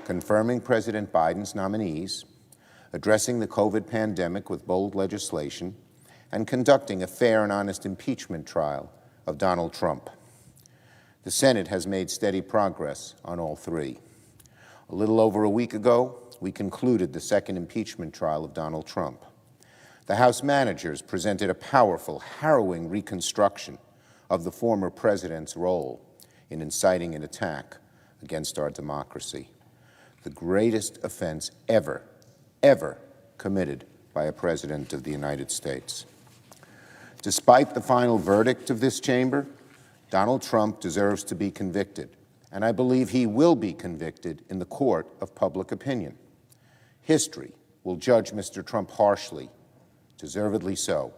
confirming President Biden's nominees, addressing the COVID pandemic with bold legislation, and conducting a fair and honest impeachment trial of Donald Trump. The Senate has made steady progress on all three. A little over a week ago, we concluded the second impeachment trial of Donald Trump. The House managers presented a powerful, harrowing reconstruction of the former president's role in inciting an attack against our democracy, the greatest offense ever committed by a president of the United States. Despite the final verdict of this chamber, Donald Trump deserves to be convicted, and I believe he will be convicted in the court of public opinion. History will judge Mr. Trump harshly, deservedly so,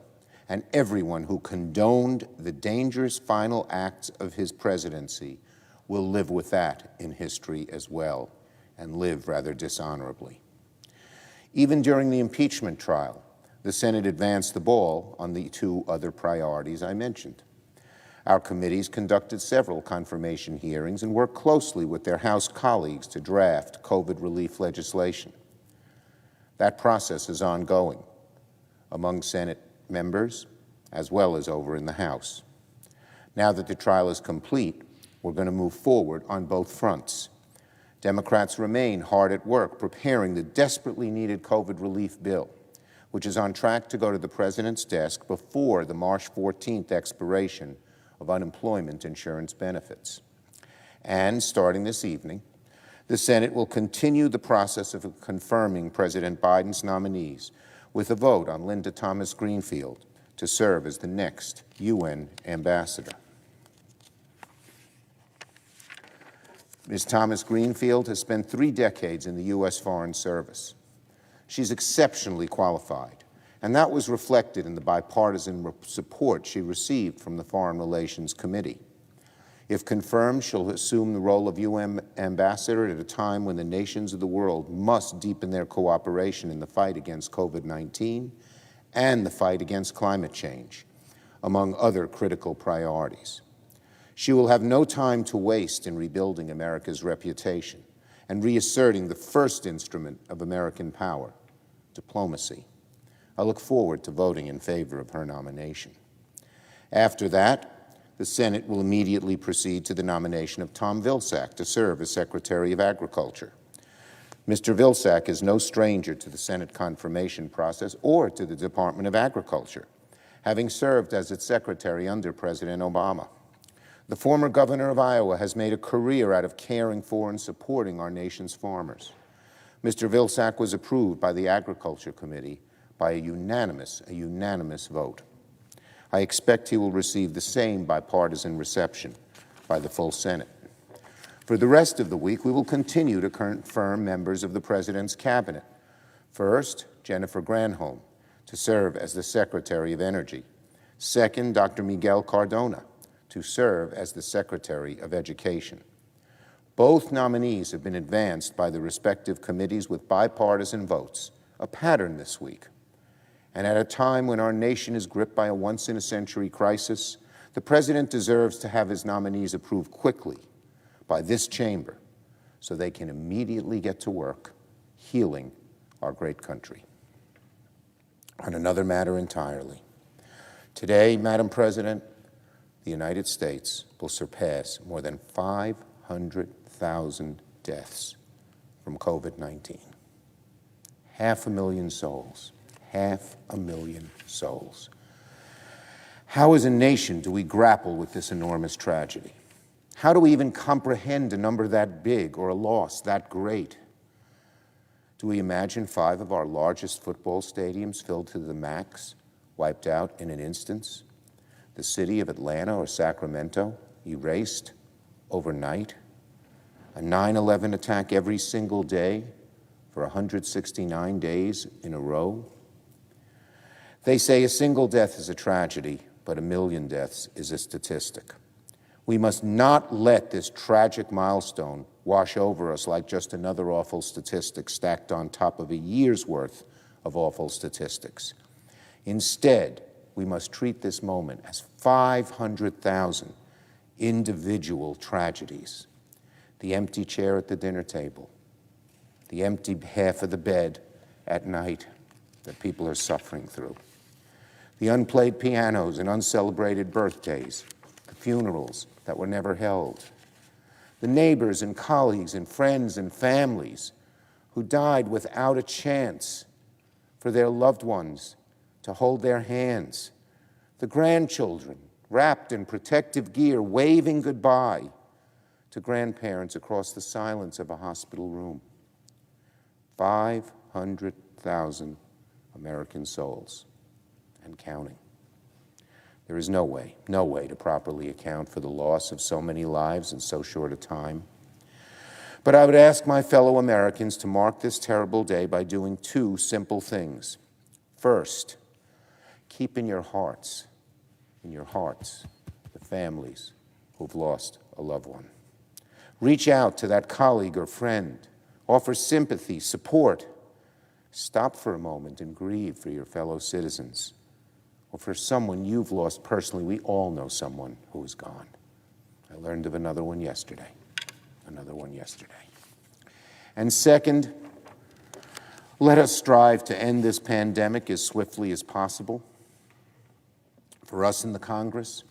and everyone who condoned the dangerous final acts of his presidency will live with that in history as well, and live rather dishonorably. Even during the impeachment trial, the Senate advanced the ball on the two other priorities I mentioned. Our committees conducted several confirmation hearings and worked closely with their House colleagues to draft COVID relief legislation. That process is ongoing among Senate members as well as over in the House. Now that the trial is complete, we're going to move forward on both fronts. Democrats remain hard at work preparing the desperately needed COVID relief bill, which is on track to go to the President's desk before the March 14th expiration of unemployment insurance benefits. And starting this evening, the Senate will continue the process of confirming President Biden's nominees with a vote on Linda Thomas-Greenfield to serve as the next UN ambassador. Ms. Thomas-Greenfield has spent 3 decades in the U.S. Foreign Service. She's exceptionally qualified, and that was reflected in the bipartisan support she received from the Foreign Relations Committee. If confirmed, she'll assume the role of UN ambassador at a time when the nations of the world must deepen their cooperation in the fight against COVID-19 and the fight against climate change, among other critical priorities. She will have no time to waste in rebuilding America's reputation and reasserting the first instrument of American power, diplomacy. I look forward to voting in favor of her nomination. After that, the Senate will immediately proceed to the nomination of Tom Vilsack to serve as Secretary of Agriculture. Mr. Vilsack is no stranger to the Senate confirmation process or to the Department of Agriculture, having served as its secretary under President Obama. The former governor of Iowa has made a career out of caring for and supporting our nation's farmers. Mr. Vilsack was approved by the Agriculture Committee by a unanimous vote. I expect he will receive the same bipartisan reception by the full Senate. For the rest of the week, we will continue to confirm members of the President's cabinet. First, Jennifer Granholm to serve as the Secretary of Energy. Second, Dr. Miguel Cardona to serve as the Secretary of Education. Both nominees have been advanced by the respective committees with bipartisan votes, a pattern this week. And at a time when our nation is gripped by a once-in-a-century crisis, the President deserves to have his nominees approved quickly by this chamber so they can immediately get to work healing our great country. On another matter entirely, today, Madam President, the United States will surpass more than 500,000 deaths from COVID-19. 500,000 souls. 500,000 souls. How as a nation do we grapple with this enormous tragedy? How do we even comprehend a number that big or a loss that great? Do we imagine 5 of our largest football stadiums filled to the max, wiped out in an instance? The city of Atlanta or Sacramento erased overnight? A 9/11 attack every single day for 169 days in a row? They say a single death is a tragedy, but 1 million deaths is a statistic. We must not let this tragic milestone wash over us like just another awful statistic stacked on top of a year's worth of awful statistics. Instead, we must treat this moment as 500,000 individual tragedies. The empty chair at the dinner table, the empty half of the bed at night that people are suffering through, the unplayed pianos and uncelebrated birthdays, the funerals that were never held, the neighbors and colleagues and friends and families who died without a chance for their loved ones to hold their hands, the grandchildren wrapped in protective gear waving goodbye to grandparents across the silence of a hospital room. 500,000 American souls and counting. There is no way to properly account for the loss of so many lives in so short a time. But I would ask my fellow Americans to mark this terrible day by doing two simple things. First, keep in your hearts, the families who've lost a loved one. Reach out to that colleague or friend. Offer sympathy, support. Stop for a moment and grieve for your fellow citizens or for someone you've lost personally. We all know someone who is gone. I learned of another one yesterday. And second, let us strive to end this pandemic as swiftly as possible. For us in the Congress,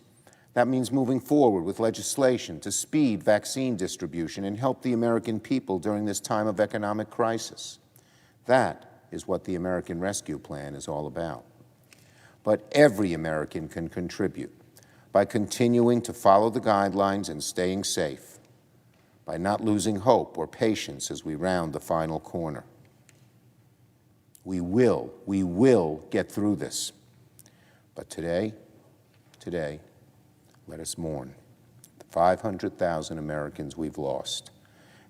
that means moving forward with legislation to speed vaccine distribution and help the American people during this time of economic crisis. That is what the American Rescue Plan is all about. But every American can contribute by continuing to follow the guidelines and staying safe, by not losing hope or patience as we round the final corner. We will get through this. But today, let us mourn the 500,000 Americans we've lost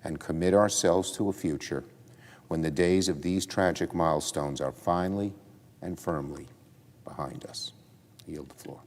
and commit ourselves to a future when the days of these tragic milestones are finally and firmly behind us. I yield the floor.